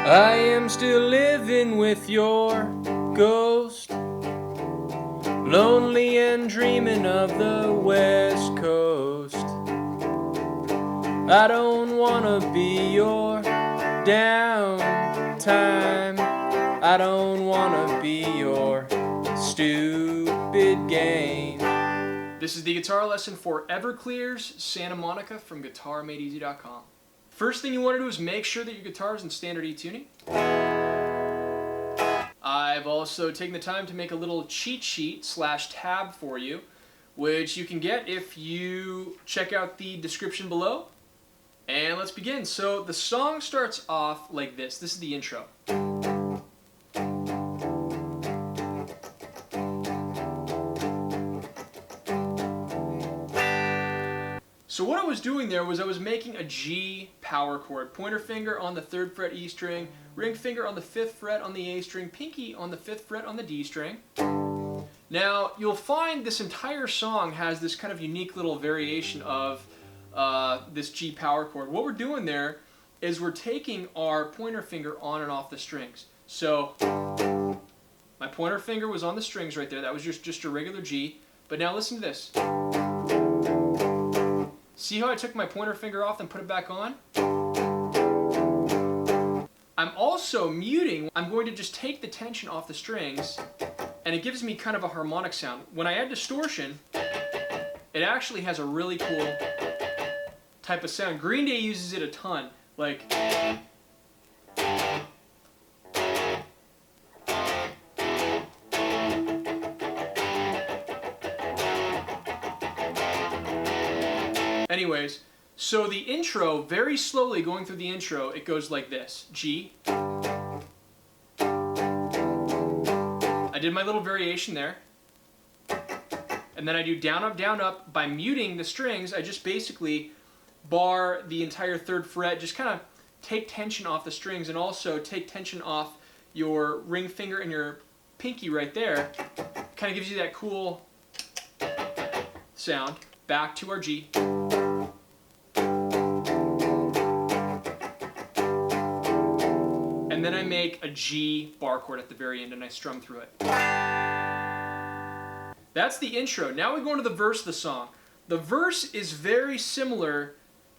I am still living with your ghost, lonely and dreaming of the West Coast. I don't wanna be your downtime. I don't wanna be your stupid game. This is the guitar lesson for Everclear Santa Monica from GuitarMadeEZ.com. First thing you want to do is make sure that your guitar is in standard E tuning. I've also taken the time to make a little cheat sheet / tab for you, which you can get if you check out the description below. And let's begin. So the song starts off like this. This is the intro. So what I was doing there was I was making a G power chord. Pointer finger on the 3rd fret E string, ring finger on the 5th fret on the A string, pinky on the 5th fret on the D string. Now you'll find this entire song has this kind of unique little variation of this G power chord. What we're doing there is we're taking our pointer finger on and off the strings. So my pointer finger was on the strings right there. That was just a regular G. But now listen to this. See how I took my pointer finger off and put it back on? I'm also muting. I'm going to just take the tension off the strings, and it gives me kind of a harmonic sound. When I add distortion, it actually has a really cool type of sound. Green Day uses it a ton. Like, anyways, so the intro, very slowly going through the intro, it goes like this. G. I did my little variation there. And then I do down, up, down, up. By muting the strings, I just basically bar the entire 3rd fret, just kind of take tension off the strings and also take tension off your ring finger and your pinky right there. Kind of gives you that cool sound. Back to our G. And then I make a G bar chord at the very end and I strum through it. That's the intro. Now we go into the verse of the song. The verse is very similar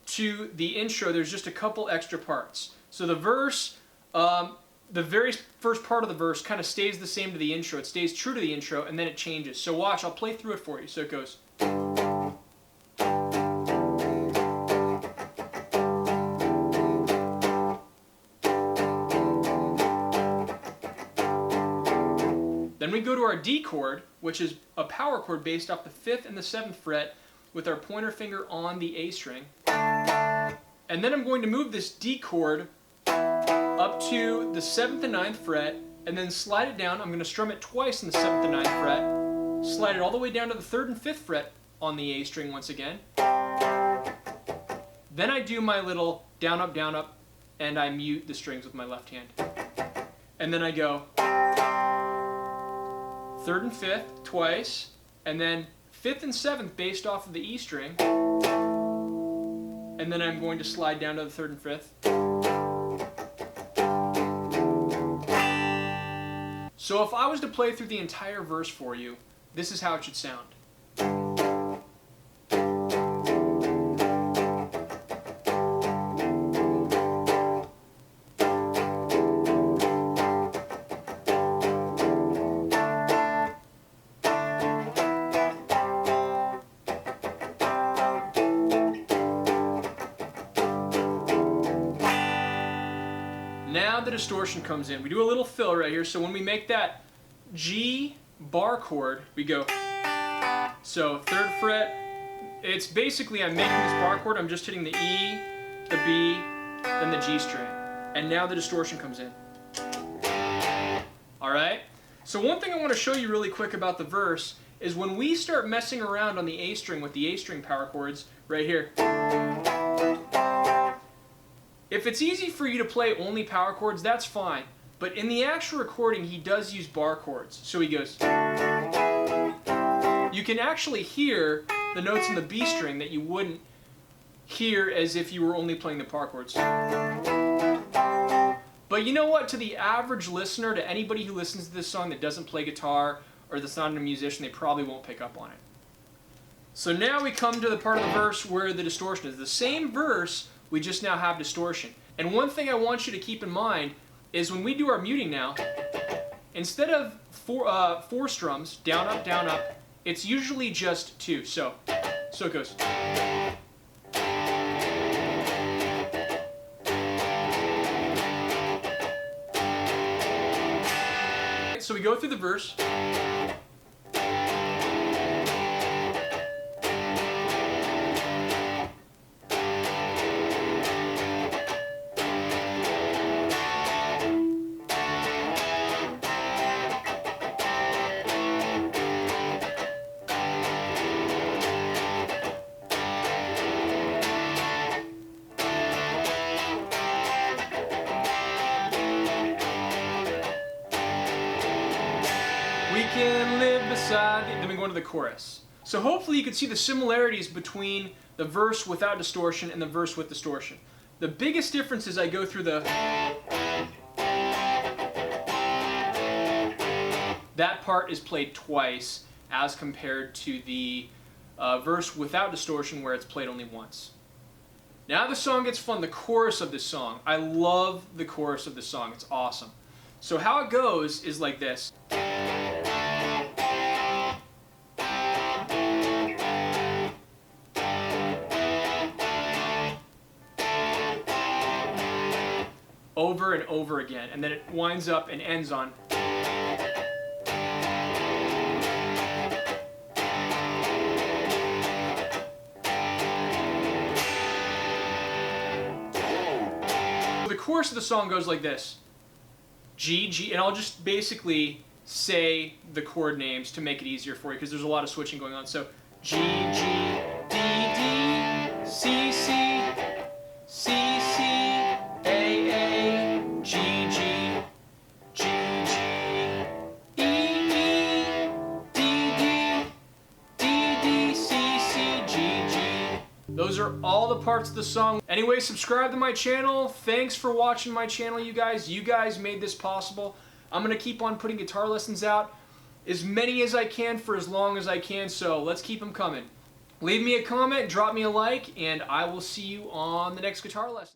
to the intro. There's just a couple extra parts. So the verse, the very first part of the verse kind of stays the same to the intro. It stays true to the intro and then it changes. So watch, I'll play through it for you. So it goes. Then we go to our D chord, which is a power chord based off the 5th and the 7th fret with our pointer finger on the A string. And then I'm going to move this D chord up to the 7th and 9th fret and then slide it down. I'm going to strum it twice in the 7th and 9th fret, slide it all the way down to the 3rd and 5th fret on the A string once again. Then I do my little down, up, and I mute the strings with my left hand. And then I go 3rd and 5th twice, and then 5th and 7th based off of the E string, and then I'm going to slide down to the 3rd and 5th. So if I was to play through the entire verse for you, this is how it should sound. Now the distortion comes in. We do a little fill right here. So when we make that G bar chord, we go. So 3rd fret. It's basically I'm making this bar chord. I'm just hitting the E, the B, then the G string. And now the distortion comes in. All right? So one thing I want to show you really quick about the verse is when we start messing around on the A string with the A string power chords right here. If it's easy for you to play only power chords, that's fine. But in the actual recording, he does use bar chords. So he goes. You can actually hear the notes in the B string that you wouldn't hear as if you were only playing the power chords. But But you know what? To the average listener, to anybody who listens to this song that doesn't play guitar or that's not a musician, they probably won't pick up on it. So now we come to the part of the verse where the distortion is. The same verse, we just now have distortion. And one thing I want you to keep in mind is when we do our muting now, instead of four strums, down, up, it's usually just two. So it goes. So we go through the verse. We can live beside, then we go into the chorus. So hopefully you can see the similarities between the verse without distortion and the verse with distortion. The biggest difference is I go through the... That part is played twice as compared to the verse without distortion where it's played only once. Now the song gets fun, the chorus of this song. I love the chorus of this song, it's awesome. So how it goes is like this. Over and over again, and then it winds up and ends on. The chorus of the song goes like this. G, G, and I'll just basically say the chord names to make it easier for you because there's a lot of switching going on. So G, G, D, D, C, C, C, C, A, A, G, G, G, G, E, E, D, D, D, D, C, C, G, G. Those are all the parts of the song. Anyway, subscribe to my channel. Thanks for watching my channel, you guys. You guys made this possible. I'm going to keep on putting guitar lessons out, as many as I can for as long as I can, so let's keep them coming. Leave me a comment, drop me a like, and I will see you on the next guitar lesson.